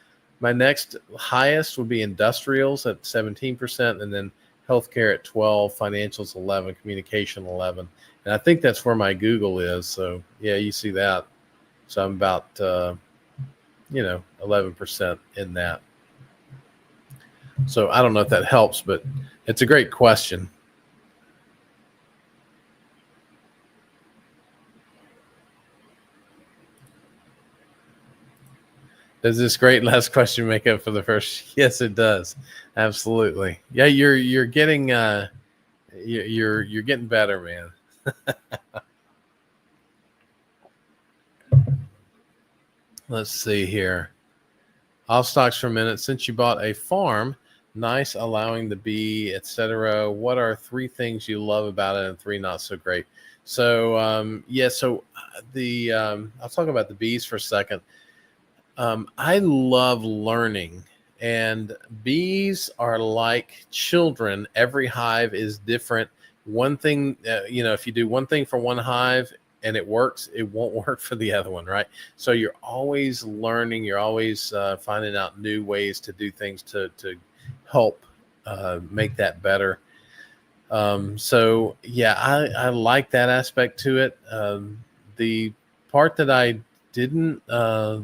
My next highest would be industrials at 17%, and then healthcare at 12, financials 11, communication 11. And I think that's where my Google is. So yeah, you see that. So I'm about 11% in that. So I don't know if that helps, but it's a great question. Does this great last question make up for the first? Yes, it does. Absolutely. Yeah, you're getting You're getting better, man. Let's see here. Off stocks for a minute. Since you bought a farm, nice, allowing the bee, etc. What are three things you love about it and three not so great? So the I'll talk about the bees for a second. I love learning, and bees are like children. Every hive is different. One thing, if you do one thing for one hive and it works, it won't work for the other one, right? So you're always learning. You're always finding out new ways to do things to help make that better. So yeah, I like that aspect to it. The part that I didn't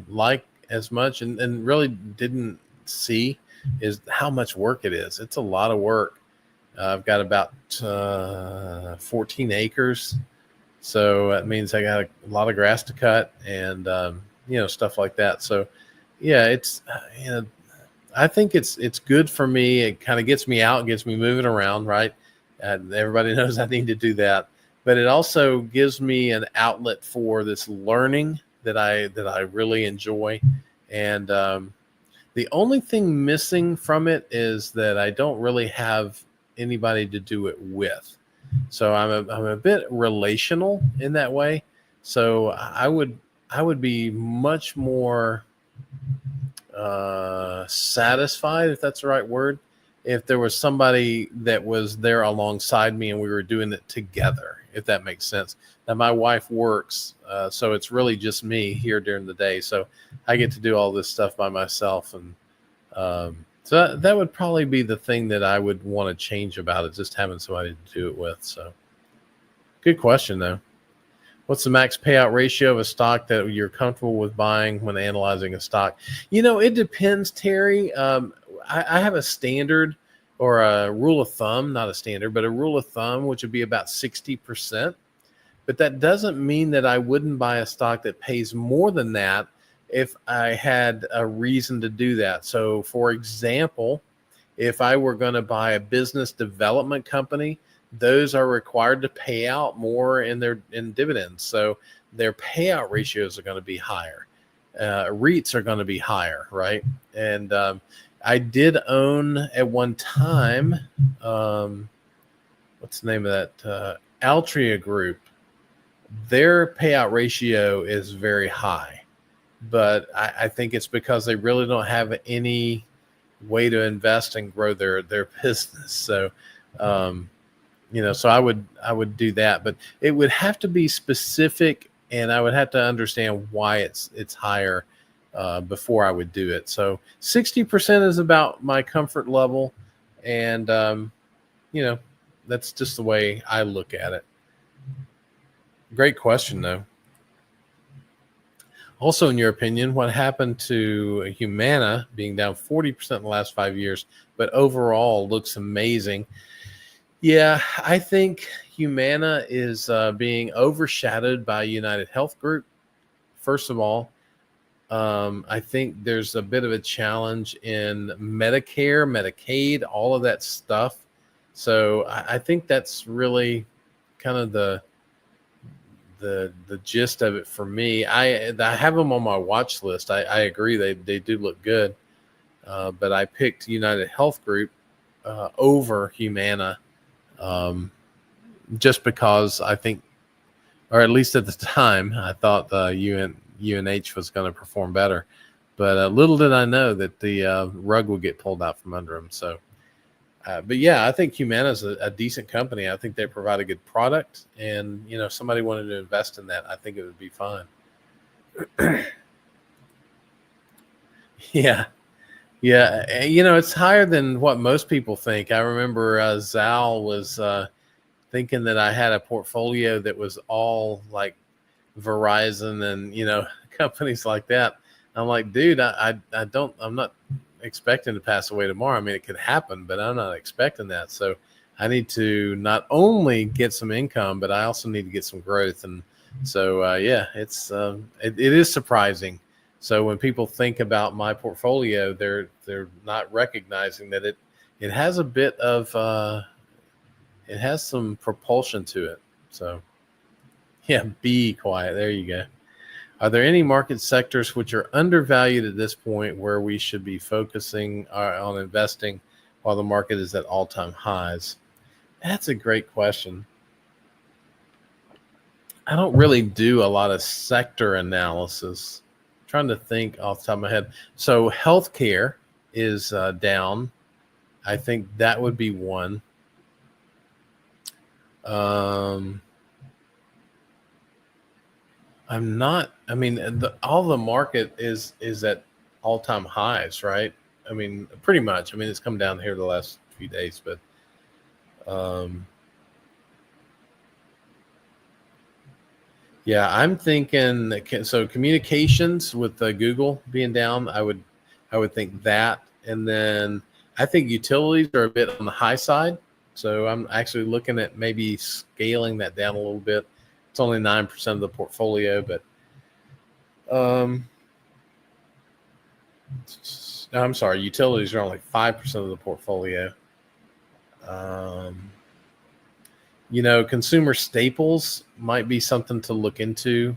like as much and really didn't see is how much work it is. It's a lot of work. I've got about 14 acres. So that means I got a lot of grass to cut and, stuff like that. So yeah, I think it's good for me. It kind of gets me out, gets me moving around, right? Everybody knows I need to do that, but it also gives me an outlet for this learning that I really enjoy. And the only thing missing from it is that I don't really have anybody to do it with. So I'm a bit relational in that way. So I would be much more satisfied, if that's the right word, if there was somebody that was there alongside me and we were doing it together, if that makes sense. Now my wife works, so it's really just me here during the day. So I get to do all this stuff by myself, and so that would probably be the thing that I would want to change about it, just having somebody to do it with. So good question though. What's the max payout ratio of a stock that you're comfortable with buying when analyzing a stock? It depends, Terry. I have a standard or a rule of thumb, not a standard, but a rule of thumb, which would be about 60%. But that doesn't mean that I wouldn't buy a stock that pays more than that if I had a reason to do that. So, for example, if I were going to buy a business development company, those are required to pay out more in dividends. So their payout ratios are going to be higher. REITs are going to be higher, right? And I did own at one time, what's the name of that? Altria Group. Their payout ratio is very high, but I think it's because they really don't have any way to invest and grow their business. So, so I would do that, but it would have to be specific, and I would have to understand why it's higher before I would do it. So 60% is about my comfort level, and that's just the way I look at it. Great question, though. Also, in your opinion, what happened to Humana being down 40% in the last 5 years, but overall looks amazing? Yeah, I think Humana is being overshadowed by United Health Group. First of all, I think there's a bit of a challenge in Medicare, Medicaid, all of that stuff. So I think that's really kind of the gist of it for me. I have them on my watch list. I agree they do look good, but I picked United Health Group over Humana. Just because I think, or at least at the time, I thought UNH was going to perform better. But little did I know that the rug would get pulled out from under them. So, but yeah, I think Humana is a decent company. I think they provide a good product, and if somebody wanted to invest in that, I think it would be fine. Yeah. Yeah, it's higher than what most people think. I remember Zal was thinking that I had a portfolio that was all like Verizon and companies like that. I'm like, dude, I'm not expecting to pass away tomorrow. I mean, it could happen, but I'm not expecting that. So I need to not only get some income, but I also need to get some growth. And so yeah, it is surprising. So when people think about my portfolio, they're not recognizing that it has a bit of it has some propulsion to it. So yeah, be quiet. There you go. Are there any market sectors which are undervalued at this point where we should be focusing on investing while the market is at all-time highs? That's a great question. I don't really do a lot of sector analysis. I'm trying to think off the top of my head. So healthcare is down. I think that would be one. I'm not. I mean, all the market is at all-time highs, right? I mean, pretty much. I mean, it's come down here the last few days, but yeah, I'm thinking. So communications with Google being down, I would think that, and then I think utilities are a bit on the high side. So I'm actually looking at maybe scaling that down a little bit. It's only 9% of the portfolio, but I'm sorry, utilities are only 5% of the portfolio. Consumer staples might be something to look into,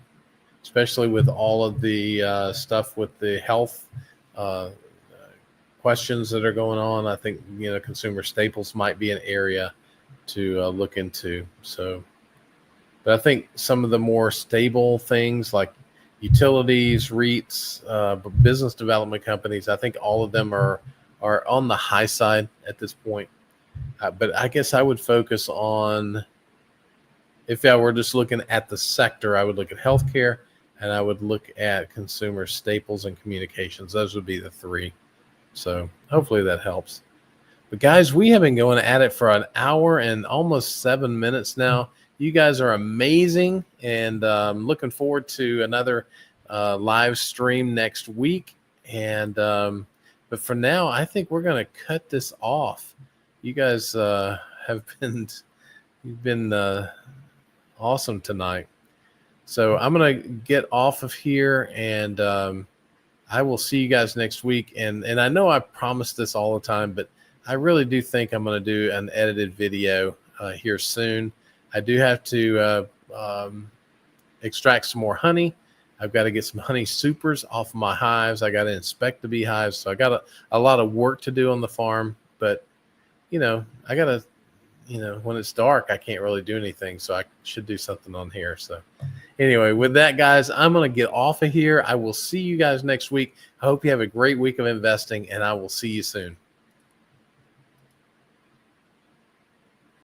especially with all of the stuff with the health questions that are going on. I think, consumer staples might be an area to look into. So, but I think some of the more stable things like utilities, REITs, business development companies, I think all of them are on the high side at this point. But I guess I would focus on, if I were just looking at the sector, I would look at healthcare and I would look at consumer staples and communications. Those would be the three. So hopefully that helps. But guys, we have been going at it for an hour and almost 7 minutes now. You guys are amazing, and looking forward to another live stream next week. And but for now, I think we're going to cut this off. You guys have been awesome tonight. So I'm going to get off of here, and I will see you guys next week. And I know I promise this all the time, but I really do think I'm going to do an edited video here soon. I do have to extract some more honey. I've got to get some honey supers off of my hives. I got to inspect the beehives. So I got a lot of work to do on the farm, but I got to, when it's dark, I can't really do anything. So I should do something on here. So anyway, with that, guys, I'm going to get off of here. I will see you guys next week. I hope you have a great week of investing, and I will see you soon.